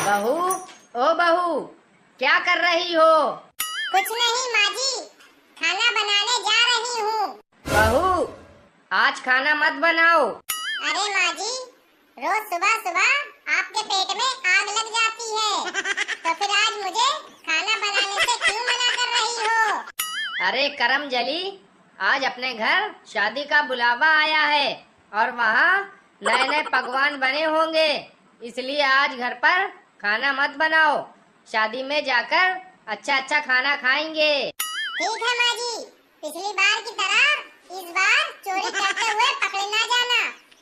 बहू, ओ बहू, क्या कर रही हो? कुछ नहीं माँ जी, खाना बनाने जा रही हूँ। बहू, आज खाना मत बनाओ। अरे माँ जी, रोज सुबह सुबह आपके पेट में आग लग जाती है, तो फिर आज मुझे खाना बनाने से क्यों मना कर रही हो? अरे करम जली, आज अपने घर शादी का बुलावा आया है और वहाँ नए नए पकवान बने होंगे, इसलिए आज घर पर खाना मत बनाओ। शादी में जाकर अच्छा अच्छा खाना खाएंगे। ठीक है माँ जी, पिछली बार की तरह इस बार चोरी करते हुए पकड़े ना जाना,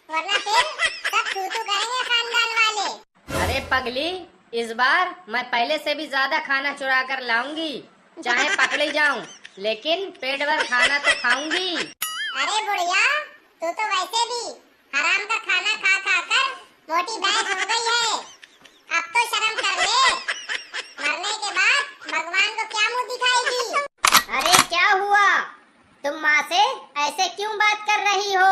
वरना फिर सब थू थू करेंगे खानदान वाले। अरे पगली, इस बार मैं पहले से भी ज्यादा खाना चुरा कर लाऊंगी, चाहे पकड़ी जाऊं, लेकिन पेट भर खाना तो खाऊंगी। अरे बुढ़िया, तू तो वैसे भी हराम का खाना खा खा कर मोटी भैंस हो गई है। अब तो शर्म कर ले, मरने के बाद भगवान को क्या मुंह दिखाएगी? अरे क्या हुआ, तुम माँ से ऐसे क्यों बात कर रही हो?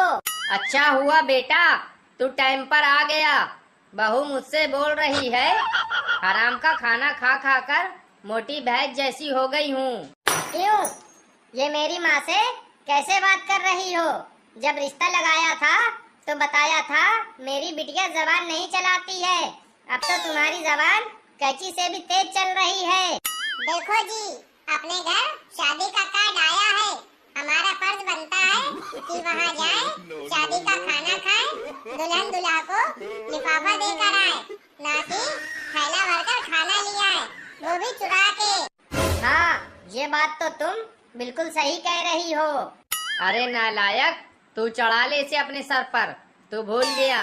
अच्छा हुआ बेटा, तू टाइम पर आ गया। बहू मुझसे बोल रही है, हराम का खाना खा खा कर मोटी भैंस जैसी हो गई हूँ। क्यों? ये मेरी माँ से कैसे बात कर रही हो? जब रिश्ता लगाया था तो बताया था मेरी बिटिया जबान नहीं चलाती है, अब तो तुम्हारी जबान कैंची से भी तेज चल रही है। देखो जी, अपने घर शादी का कार्ड आया है, हमारा फर्ज बनता है कि वहाँ जाए, शादी का खाना खाए, दुल्हन दुल्हा को लिफाफा देकर आए, ना कि थैला भरकर खाना ले आए, वो भी चुरा के। हाँ, ये बात तो तुम बिल्कुल सही कह रही हो। अरे नालायक, तू चढ़ा ले इसे अपने सर पर। तू भूल गया,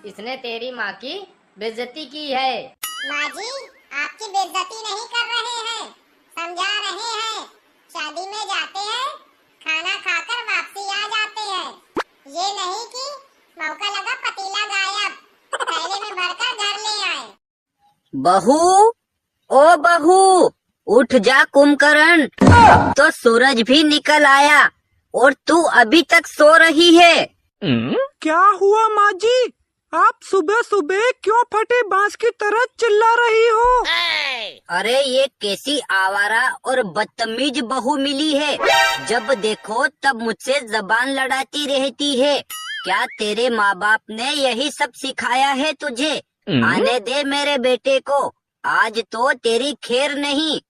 इसने तेरी माँ की बेइज्जती की है। माँ जी, आपकी बेइज्जती नहीं कर रहे हैं, समझा रहे हैं। शादी में जाते हैं, खाना खाकर वापसी आ जाते हैं, ये नहीं कि मौका लगा पतीला गायब, थैले में भरकर घर ले आए। बहू, ओ बहू, उठ जा कुंभकर्ण, अब तो सूरज भी निकल आया और तू अभी तक सो रही है। क्या हुआ माँ जी? आप सुबह सुबह क्यों फटे बांस की तरह चिल्ला रही हो? अरे ये कैसी आवारा और बदतमीज बहू मिली है, जब देखो तब मुझसे जबान लड़ाती रहती है। क्या तेरे माँ बाप ने यही सब सिखाया है तुझे? आने दे मेरे बेटे को, आज तो तेरी खैर नहीं।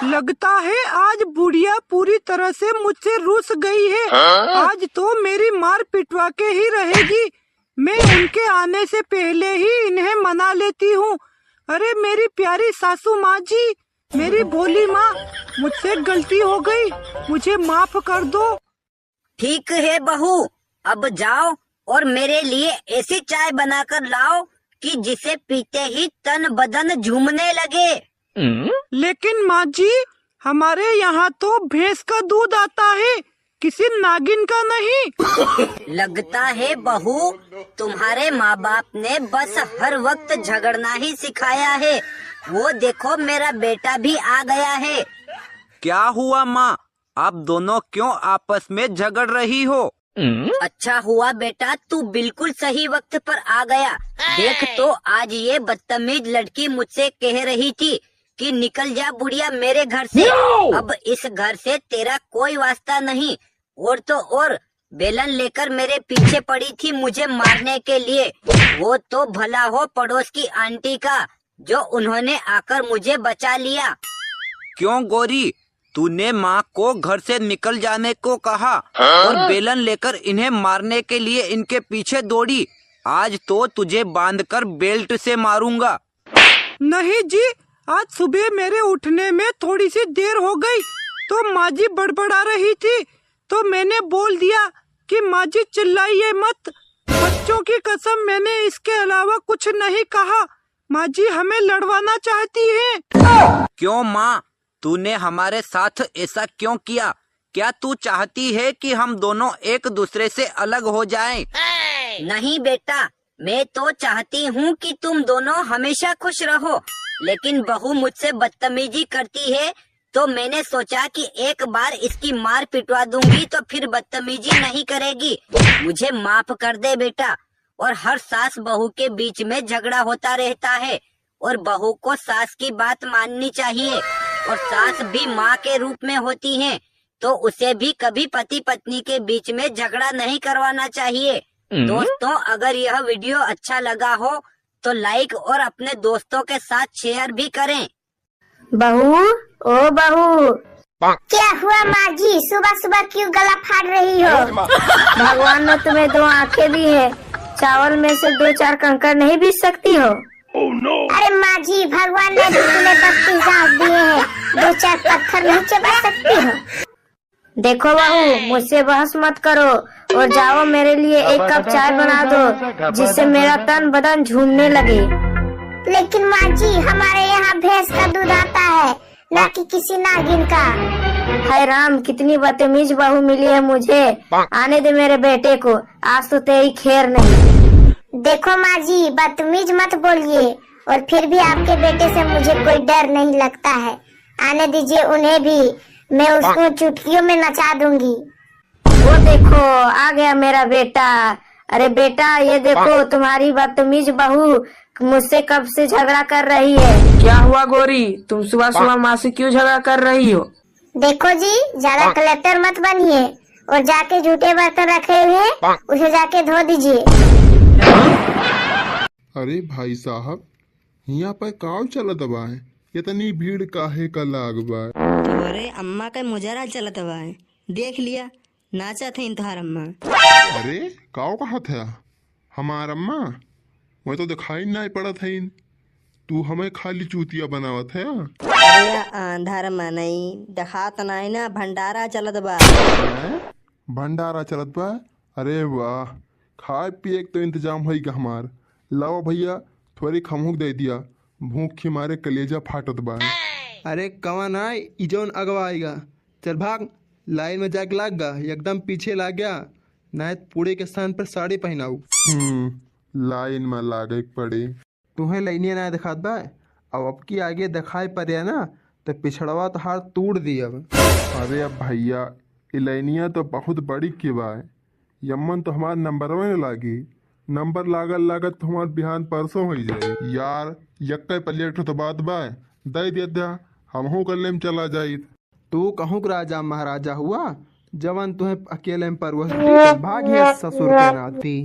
लगता है आज बुढ़िया पूरी तरह से मुझसे रूठ गई है। आज तो मेरी मार पिटवा के ही रहेगी। मैं उनके आने से पहले ही इन्हें मना लेती हूँ। अरे मेरी प्यारी सासू माँ जी, मेरी भोली माँ, मुझसे गलती हो गई, मुझे माफ कर दो। ठीक है बहू, अब जाओ और मेरे लिए ऐसी चाय बनाकर लाओ कि जिसे पीते ही तन बदन झूमने लगे। लेकिन माँ जी, हमारे यहाँ तो भैंस का दूध आता है, किसी नागिन का नहीं। लगता है बहू, तुम्हारे माँ बाप ने बस हर वक्त झगड़ना ही सिखाया है। वो देखो मेरा बेटा भी आ गया है। क्या हुआ माँ, आप दोनों क्यों आपस में झगड़ रही हो? अच्छा हुआ बेटा, तू बिल्कुल सही वक्त पर आ गया। देख तो आज ये बदतमीज लड़की मुझसे कह रही थी कि निकल जा बुढ़िया मेरे घर से। अब इस घर से तेरा कोई वास्ता नहीं। और तो और बेलन लेकर मेरे पीछे पड़ी थी मुझे मारने के लिए। वो तो भला हो पड़ोस की आंटी का, जो उन्होंने आकर मुझे बचा लिया। क्यों गोरी, तूने माँ को घर से निकल जाने को कहा और बेलन लेकर इन्हें मारने के लिए इनके पीछे दौड़ी। आज तो तुझे बांधकर बेल्ट से मारूंगा। नहीं जी, आज सुबह मेरे उठने में थोड़ी सी देर हो गई तो माँ जी बड़बड़ा रही थी, तो मैंने बोल दिया कि माँ जी चिल्लाइए मत। बच्चों की कसम, मैंने इसके अलावा कुछ नहीं कहा। माँ जी हमें लड़वाना चाहती हैं। क्यों माँ, तूने हमारे साथ ऐसा क्यों किया? क्या तू चाहती है कि हम दोनों एक दूसरे से अलग हो जाएं? नहीं बेटा, मैं तो चाहती हूँ कि तुम दोनों हमेशा खुश रहो, लेकिन बहू मुझसे बदतमीजी करती है तो मैंने सोचा कि एक बार इसकी मार पिटवा दूंगी तो फिर बदतमीजी नहीं करेगी। मुझे माफ कर दे बेटा। और हर सास बहू के बीच में झगड़ा होता रहता है, और बहू को सास की बात माननी चाहिए। और सास भी माँ के रूप में होती है, तो उसे भी कभी पति पत्नी के बीच में झगड़ा नहीं करवाना चाहिए। दोस्तों, अगर यह वीडियो अच्छा लगा हो तो लाइक और अपने दोस्तों के साथ शेयर भी करें। बहू, ओ बहू, क्या हुआ माँ जी? सुबह सुबह क्यों गला फाड़ रही हो? भगवान ने तुम्हें 2 आंखें दी है, चावल में से 2-4 कंकड़ नहीं बीच सकती हो? अरे माँ जी, भगवान ने भी तुम्हें 32 आँख दिए हैं, 2-4 पत्थर नहीं चबा सकती हो? देखो बहू, मुझसे बहस मत करो और जाओ मेरे लिए 1 कप चाय बना दो, जिससे मेरा तन बदन झूमने लगे। लेकिन माँ जी, हमारे यहाँ भैंस का दूध आता है, न कि किसी नागिन का। हाय राम, कितनी बदतमीज बहू मिली है मुझे। आने दे मेरे बेटे को, आज तो तेरी खैर नहीं। देखो माँ जी, बदतमीज मत बोलिए, और फिर भी आपके बेटे से मुझे कोई डर नहीं लगता है। आने दीजिए उन्हें भी, मैं उसको चुटकियों में नचा दूंगी। वो देखो, आ गया मेरा बेटा। अरे बेटा, ये देखो तुम्हारी बदतमीज बहू मुझसे कब से झगड़ा कर रही है। क्या हुआ गौरी, तुम सुबह सुबह माँ से क्यों झगड़ा कर रही हो? देखो जी, ज्यादा कलेक्टर मत बनिए, और जाके झूठे बर्तन रखे हुए हैं, उसे जाके धो दीजिए। अरे भाई साहब, यहाँ पर काव चलत बा है, इतनी भीड़ काहे का लाग बा? अरे अम्मा का मुजरा चलत बा, देख लिया, नाचा थे तोहार अम्मा। अरे काव कहा था हमार अम्मा? मैं तो दिखाई नहीं पड़त है। तू हमें खाली चूतिया बनावत है। अरे आंधार में नहीं दिखात नहीं ना, भंडारा चलत बा। भंडारा चलत बा? अरे वाह, खाए पिए तो इंतजाम है का हमार। लाओ भैया, थोड़ी खमूक दे दिया, भूख के मारे कलेजा फाटत बा। अरे कवन आए, इजोन अगवा आएगा। चल भाग, लाइन में जाके लाग गा, एकदम पीछे लाग गया, नहीं पूरे के स्थान पर साड़ी पहनाऊ। लाइन में लागे पड़े। तुम्हें लाइनिया ना दिखात बा, अब की आगे दिखाई पड़े ना तो पिछड़वा तो हाथ तोड़ दिया। अरे अब भैया, इलाइनिया तो बहुत बड़ी के बा, यमन तो हमार नंबर में लागी। नंबर लागत तो हमार बिहान परसों हो जाए। यार यक्के प्लेट तो बात बा, दे दिया हमहू कल में चला जाई। तू कहूँ राजा महाराजा हुआ, जवन तुम्हें अकेले में परवश भाग्य ससुर के नाती।